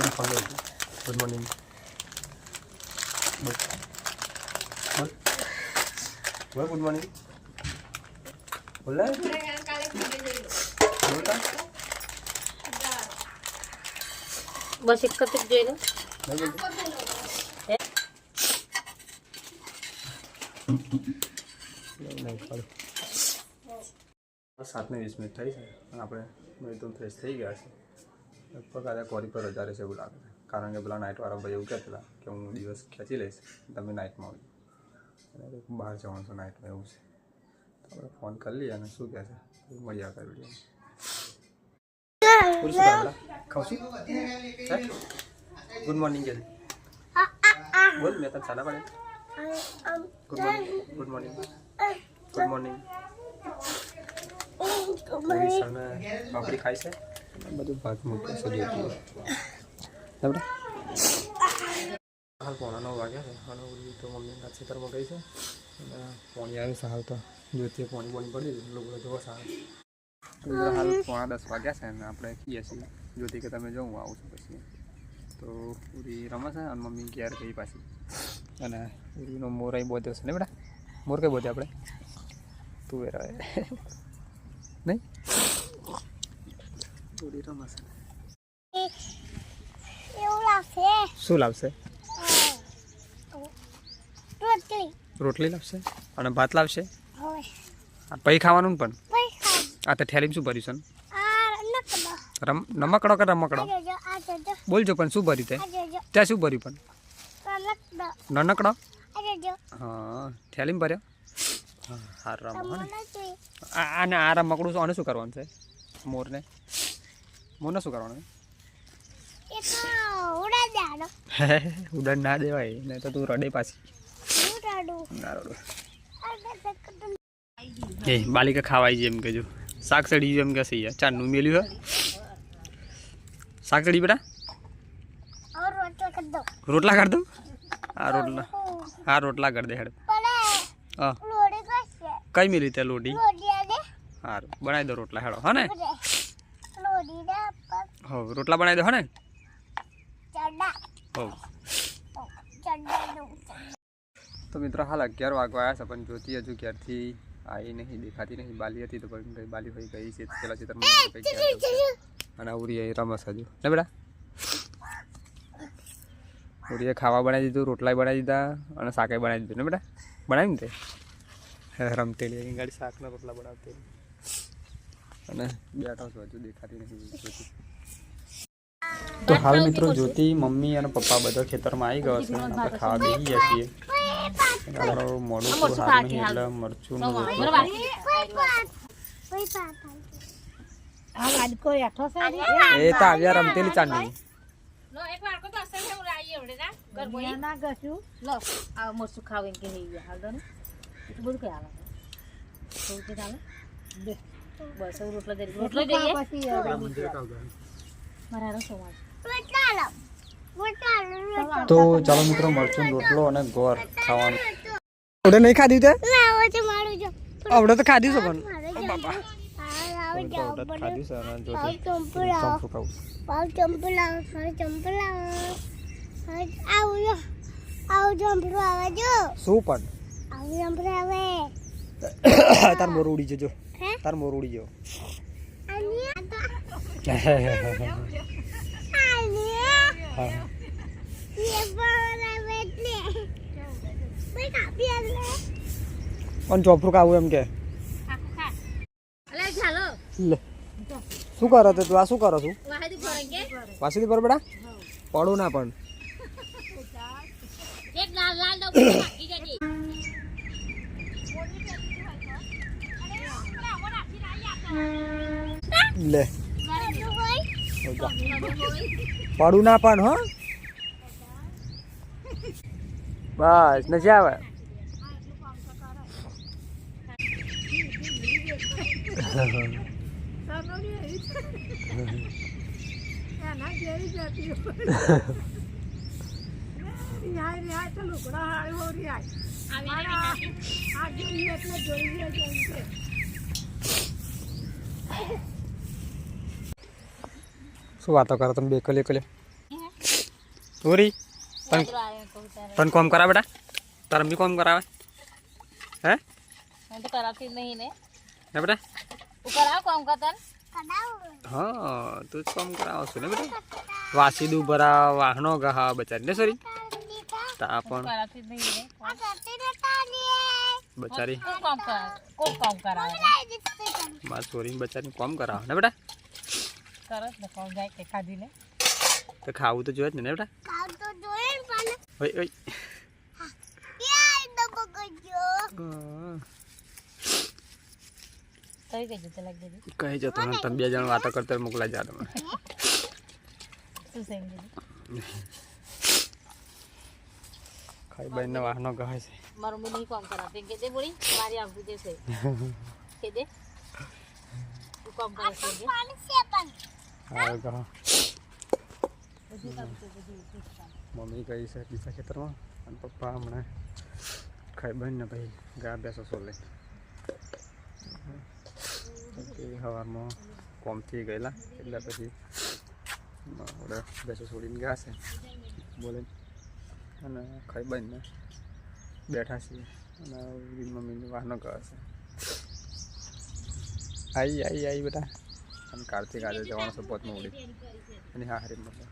Good morning. બોલ good morning. બોલ બસ એક જ જોઈ લો. 7:20 થઈ છે અને આપણે એકદમ ફ્રેશ થઈ ગયા છે. લગભગ આજે કોરી પર રજા રહેશે એવું લાગે છે, કારણ કે પેલા નાઇટવાળા ભાઈ એવું કહેતા કે હું દિવસ ખેંચી લઈશ, તમે નાઇટમાં આવજો. બહાર જવાનું છે નાઇટમાં એવું છે, તો આપણે ફોન કરી લઈએ અને શું કહે છે મળી આવે વિડીયો. ખાવશું ગુડ મોર્નિંગ કે બોલ મેં તને સાલા પડે. Good morning good morning good morning. પાપડી ખાય છે બધું ભાગ મૂકે છે જોતી આપણે. હાલ 9:15 વાગ્યા છે અને તો મમ્મી ખેતરમાં ગઈ છે અને પાણી આવ્યું છે. હાલ તો જોતી પાણી પડી દીધું લોકો જોવા સારા. હાલ 9:10 વાગ્યા છે અને આપણે કહીએ છીએ જોતી કે તમે જો હું આવું છું પછી. તો પૂરી રમે છે અને મમ્મી ઘેર ગઈ પાછી અને પૂરીનો મોર અહીં બોધ્યો છે ને બેટા. મોર કઈ બોધે આપણે તું એ રહે નહીં. પૂરી રમે છે. શું લાવશે? રોટલી લાવશે અને ભાત લાવશે. પૈ ખાવાનું પણ આ તો થેલીમાં શું ભર્યું છે? નમકડો કે રમકડો બોલજો પણ શું ભર્યું તે ત્યાં શું ભર્યું પણ નનકડો? હા થેલીમાં ભર્યો. હા રમો આને આ રમકડું આને શું કરવાનું છે? મોરને શું કરવાનું? ઉડાન ના દેવાય નહીં તો તું રડે પાછી. એ બાલિકા ખાવાય છે એમ કેજો. શાક સડી એમ કે સહી ચારનું મેલ્યું હે શાક સડી બેટા. રોટલા કરી દઉં. હા રોટલા કરી દે હેડ. હા કઈ મેલી તે લોટી? સારું બનાવી દો રોટલા હેડો હા ને. હો રોટલા બનાવી દો હા ને. હો તો મિત્રો હાલ 11 વાગવા આવ્યા છે પણ જોતી હજુ ક્યારથી આવી નહીં, દેખાતી નહીં. બાલી હતી તો પણ ગઈ બાલી ભાઈ ગઈ છે પેલા ચિત્રમાં અને ઉરી અહીં રમસ હજુ ને બેટા. ઉરીએ ખાવા બનાવી દીધું, રોટલા બનાવી દીધા અને શાકે બનાવી દીધું ને બેટા. બનાવી ને તે રમતેલી અહીં ગાડી શાકના રોટલા બનાવતી અને બેઠો છું હજુ દેખાતી નહીં. તો હાલ મિત્રો જ્યોતિ મમ્મી અને પપ્પા બધા ખેતરમાં આવી ગયો છે. આપણે ખાવા બેસી ગયા છીએ. મોડું સારું નહીં એટલે મરચું એ તો આવ્યા રમતેલી ચાંદની. તો ચાલો મિત્રો મરચું રોટલો અને ગોળ ખાવાનું. ઓડે નહીં ખાધી તે આવડે તો ખાધી છે પણ બાપા ખાધી છે અને શું પણ તાર મોર ઉડી જજો. તાર મોર ઉડી જજો. પણ ચોપરું ખાવું એમ કે શું કરો તું? આ શું કરો છું? વાસીથી પર બેટા પડું ના પણ લે પડું ના પણ હો બસ નથી આવે. શું વાતો કરો તમે બે કલે કલે? ઉરી પણ વાંદરો આવ્યો કહું તારે પણ કોમ કરા બેટા તારે બી કોમ કરાવે હે હું તો કરાવતી જ નહીં ને હે બેટા તું કરાવ કામ કરતા હા તું જ કોમ કરાવો છો ને બેટા વાસીદું ભરા વાહનો ગહા બચારી ને સોરી તા પણ કરાવતી જ નહીં ને બચારી કોણ કામ કરાવે માર સોરી બચારી કોમ કરાવે ને બેટા સરસ ને કોણ જાય કે ખાધી ને તો ખાવું તો જોઈએ જ ને બેટા ઓય ઓય કઈ ગઈ જતો લાગી દીધી કહી જતો ને તમે બે જણ વાતો કરતા મોકલાઈ જા તમે શું સેમ ખાઈ બાઈને વાહનો ગહે છે મારું મમ્મી નહીં કામ કરાવતી કે દે બોલી મારી આવતી દેશે કે દે તું કામ કરે છે કે હા ગહ મમ્મી ગઈ છે બીજા ખેતરમાં અને પપ્પા હમણાં ખાઈ બાઈને ભાઈ ગા બેસો સોલે સવારમાં કોમથી ગયેલા એટલે પછી આપણે બેસો છોડીને ગયા છે બોલે અને ખાઈ બાઈને બેઠા છીએ અને મમ્મીની વાહનો કહે છે આવી બેટા અને કાર્તિક આજે જવાનો છે પોતમાં ઉડી અને હા હરી મતલબ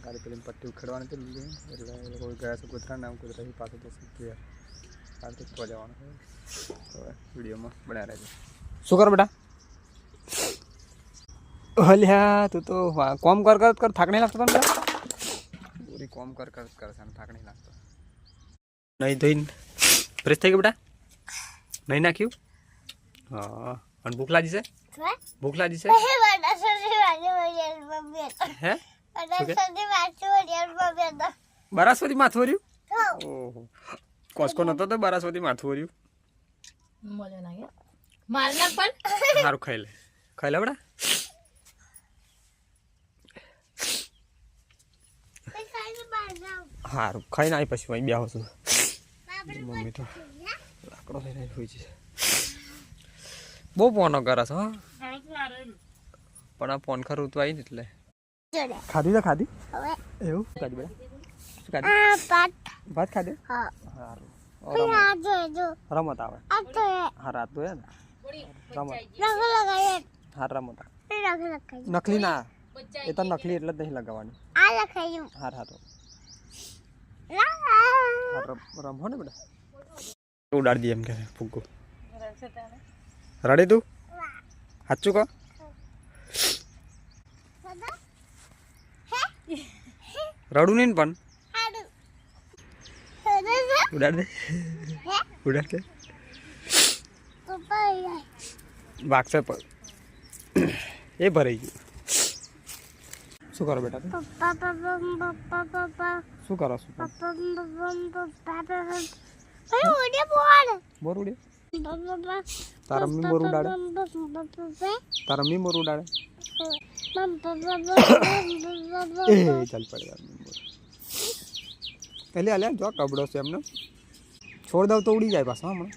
કાલે પેલી પટ્ટી ઉખેડવાની હતી લીધી એટલે એ લોકો ગયા છે કૂતરાને આમ કૂતરાથી પાછું જશે કે કાર્તિક તો જવાનું છે તો વિડીયોમાં બનાવી રહેજો શું કર બેટા હલ્યા તું તો કોમ કર થાક નહીં લાગતો તને પૂરી કોમ કર કરે છે અને થાક નહીં લાગતો નહીં ધોઈને ફ્રેશ થઈ ગયો બેટા નહીં નાખ્યું હા અને ભૂખ લાગી છે ભૂખ લાગી છે હે બરાસવતી માથું વર્યું ઓહો કોસકો નતો તો બરાસવતી માથું વર્યું મજા લાગે મારના પણ સારું ખાઈ લે બેટા સારું ખાઈને આવી પછી અહીં બેહો છું મમ્મી તો લાકડો લઈને હોય છે બહુ ફોનો કરે છે હા પણ આ ફોન ખરું તો આવી ને એટલે ખાધી તો ખાધી એવું ખાધી બેટા શું ખાધી ભાત ખાધે સારું રમત આવે હા રાત તો ને રમત હા રમત નકલી ના એ તો નકલી એટલે જ નહીં લગાવવાની હા હા તો રમો ને બેટા ઉડાડી દઈએ એમ કે ફૂગો રડે તું સાચું કહો રડું નહીં પણ ઉડાડ દે વાગશે પણ એ ભરાઈ ગયું શું કરો બેટા શું કરો બોર ઉડ્યો તારા મમ્મી બોર ઉડાડે એ ચાલ પડે એટલે અલ્યા જો કબડો છે એમને છોડ દઉં તો ઉડી જાય પાછો હમણાં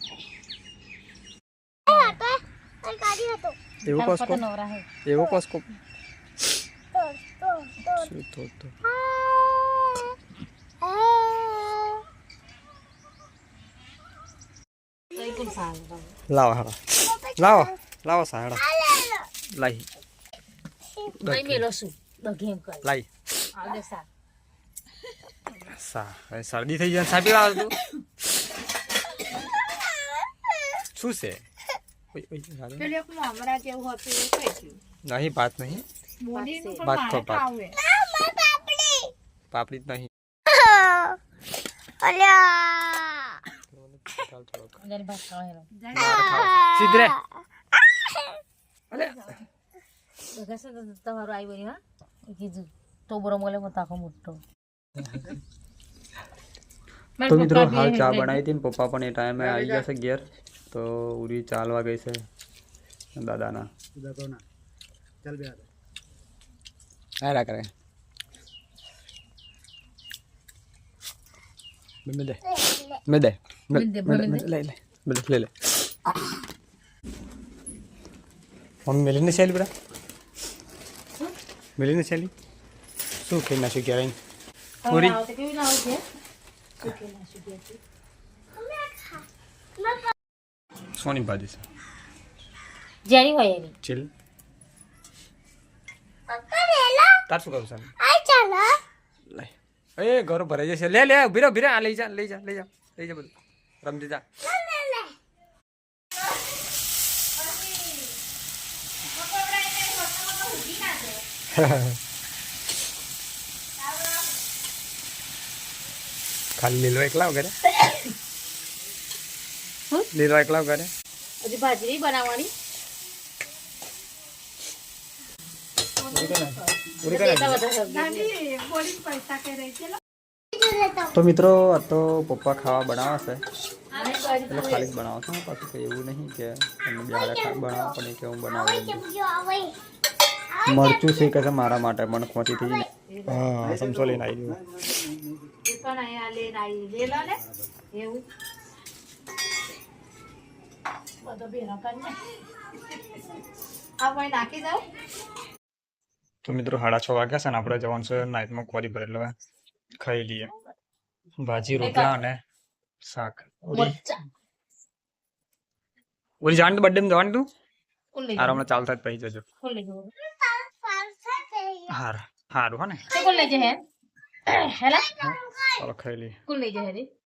એવો કોસ્કો લાવો સાડા લાઈ લાઈ શરદી થઈ જાય સાપી આવે તું શું છે નહીં ભાત નહીં ભાત તો ભાત પાપડી જ નહીં સીધરે તમારું આવી હા કીધું તો બરો મળે મત આખો મોટો તો મિત્રો હાલ ચા બનાવી હતી ને પપ્પા પણ એ ટાઈમે આવી ગયા છે ઘેર તો ઉરી ચાલવા ગઈ છે દાદાના આરા કરે મે દે લે મમ્મી મેલીને ચાલી બેટા મેલીને ચાલી શું ખાઈ નાખ્યું ક્યારે પૂરી લાવો તો કેવી લાવો છે સુકેલા સુકેલા સોની ભાજી છે જેની હોય એની ચીલ તાર શું કરું છે લે એ ઘરો ભરાઈ જશે લે લે ઉભી રહે આ લઈ જા બધું રમતી જા ખાલી લીલો એકલા વગેરે લીલો એકલા વગેરે હજી ભાજી નહીં બનાવવાની તો મિત્રો આ તો પપ્પા ખાવા બનાવે છે એટલે ખાલી જ બનાવો છો પાછું કંઈ એવું નહીં કે એમને બિહાડે બનાવો પણ કે હું બનાવું મરચું શીખે છે મારા માટે મને ખોટી થઈ હા સમસો લઈને આવી ગયો પણ અહીંયા લઈને આવી લેલા ને એવું બધો ભેરો કરીને આ ભાઈ નાખી દઉં તો મિત્રો 6:30 વાગ્યા છે ને આપણે જવાનું છે નાઇટમાં કોરી ભરેલો ખાઈ લઈએ ભાજી રોટલા અને શાક ઓલી જાણ તો બર્થડે માં જવાનું તું આરામમાં ચાલતા જ પહી જજો હારું હો ને કોણ લઈ જાય હે હેલા ચાલો ખાઈ લઈએ કોણ લઈ જાય રે